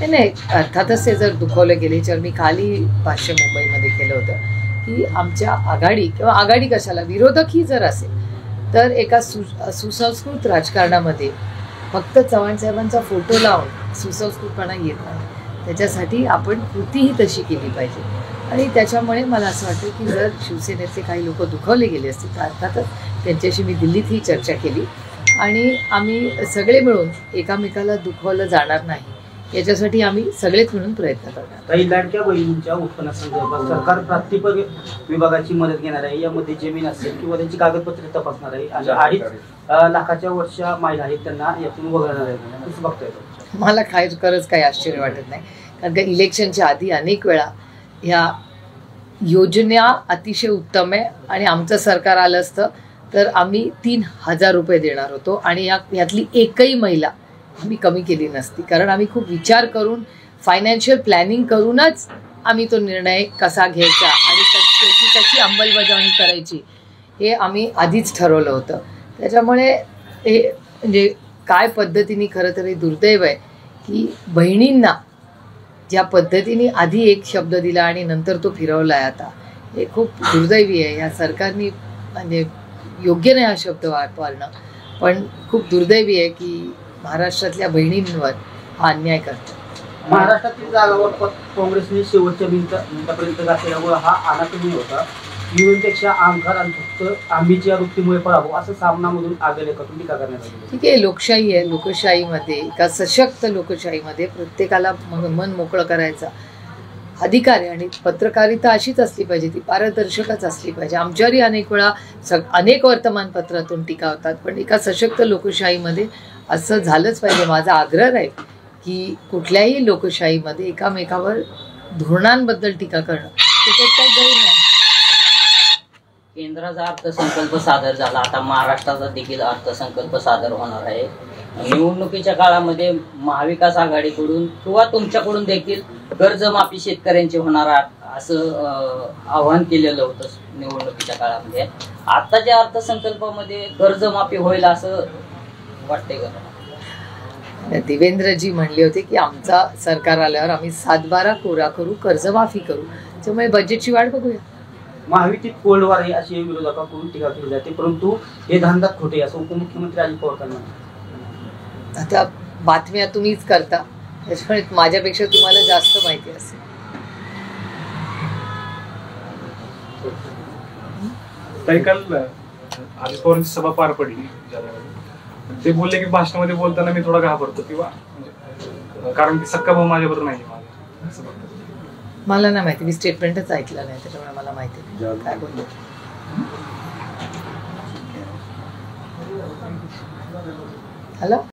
नाही, अर्थातच ते जर दुखवलं गेले तर मी खाली भाष्य मुंबईमध्ये केलं होतं की आमच्या आघाडी किंवा आघाडी कशाला विरोधकही जर असेल तर एका सुसंस्कृत राजकारणामध्ये फक्त चव्हाण साहेबांचा फोटो लावून सुसंस्कृतपणा येत नाही. त्याच्यासाठी आपण कृतीही तशी केली पाहिजे. आणि त्याच्यामुळे मला असं वाटतं की जर शिवसेनेचे काही लोक दुखावले गेले असतील तर अर्थातच त्यांच्याशी मी दिल्लीतही चर्चा केली आणि आम्ही सगळे मिळून एकामेकाला दुखवलं जाणार नाही याच्यासाठी आम्ही सगळेच मिळून प्रयत्न करणार. काही लाडक्या बहिणींच्या उत्पन्नासंदर्भात सरकार प्रातिपदिक विभागाची मदत घेणार आहे. यामध्ये जमीन असेल किंवा त्यांची कागदपत्रे तपासणार आहे आणि 2.5 लाखाच्या वरच्या महिला आहेत त्यांना यातून वगळणार आहे. कसं बघताय? मला खरंच काही आश्चर्य वाटत नाही, कारण का इलेक्शनच्या आधी अनेक वेळा ह्या योजना अतिशय उत्तम आहे आणि आमचं सरकार आलं असतं तर आम्ही 3,000 रुपये देणार होतो आणि यातली एकही महिला आम्ही कमी केली नसती, कारण आम्ही खूप विचार करून फायनान्शियल प्लॅनिंग करूनच आम्ही तो निर्णय कसा घ्यायचा आणि त्याची कशी अंमलबजावणी करायची हे आम्ही आधीच ठरवलं होतं. त्याच्यामुळे हे म्हणजे काय पद्धतीने खरं तर हे दुर्दैव आहे की बहिणींना ज्या पद्धतीने आधी एक शब्द दिला आणि नंतर तो फिरवला आहे, आता हे खूप दुर्दैवी आहे. या सरकारने म्हणजे योग्य नाही हा शब्द वापरणं, पण खूप दुर्दैवी आहे की महाराष्ट्रातल्या बहिणींवर हा अन्याय करतो. महाराष्ट्रातील जागावर काँग्रेसने शेवटच्या मिनिटापर्यंत गाठलेला हा अनाकमी होता. युवनपेक्षा आमदार आणि फक्त आंबीच्या वृत्तीमुळे पळावं असं सामनामधून आगले का टीका करण्यात आली. ठीक आहे, लोकशाही आहे. लोकशाहीमध्ये एका सशक्त लोकशाहीमध्ये प्रत्येकाला मन मोकळं करायचा अधिकार आहे आणि पत्रकारिता अशीच असली पाहिजे, ती पारदर्शकच असली पाहिजे. आमच्यावरही अनेक वेळा अनेक वर्तमानपत्रातून टीका होतात, पण एका सशक्त लोकशाहीमध्ये असं झालंच पाहिजे. माझा आग्रह आहे की कुठल्याही लोकशाहीमध्ये एकामेकावर धोरणांबद्दल टीका करणं त्याच्यात काही गैर नाही. केंद्राचा अर्थसंकल्प सादर झाला, आता महाराष्ट्राचा देखील अर्थसंकल्प सादर होणार आहे. निवडणुकीच्या काळामध्ये महाविकास आघाडीकडून किंवा तुमच्याकडून देखील कर्जमाफी शेतकऱ्यांची होणार असं आवाहन केलेलं होतं निवडणुकीच्या काळामध्ये. आताच्या अर्थसंकल्पामध्ये कर्जमाफी होईल असं वाटतंय का? देवेंद्रजी म्हणले होते की आमचा सरकार आल्यावर आम्ही 7-12 कोरा करू, कर्जमाफी करू, त्यामुळे बजेटची वाट बघूया. महायुतीत कोल्डवार आहे अशी विरोधकांकडून टीका केली जाते, परंतु हे धांदात खोटे असं उपमुख्यमंत्री अजित पवार म्हणतात. आता बातम्या तुम्हीच करता, त्याच्यामुळे माझ्यापेक्षा तुम्हाला जास्त माहिती असेल. काल अजित पवारांची सभा पार पडली, ते बोलले की भाषणामध्ये बोलताना मी थोडा घाबरतो किंवा कारण की सक्का भाऊ माझ्याबरोबर नाही. मला नाही माहिती, मी स्टेटमेंटच ऐकलं नाही, त्याच्यामुळे मला माहिती नाही काय बोललो. हॅलो.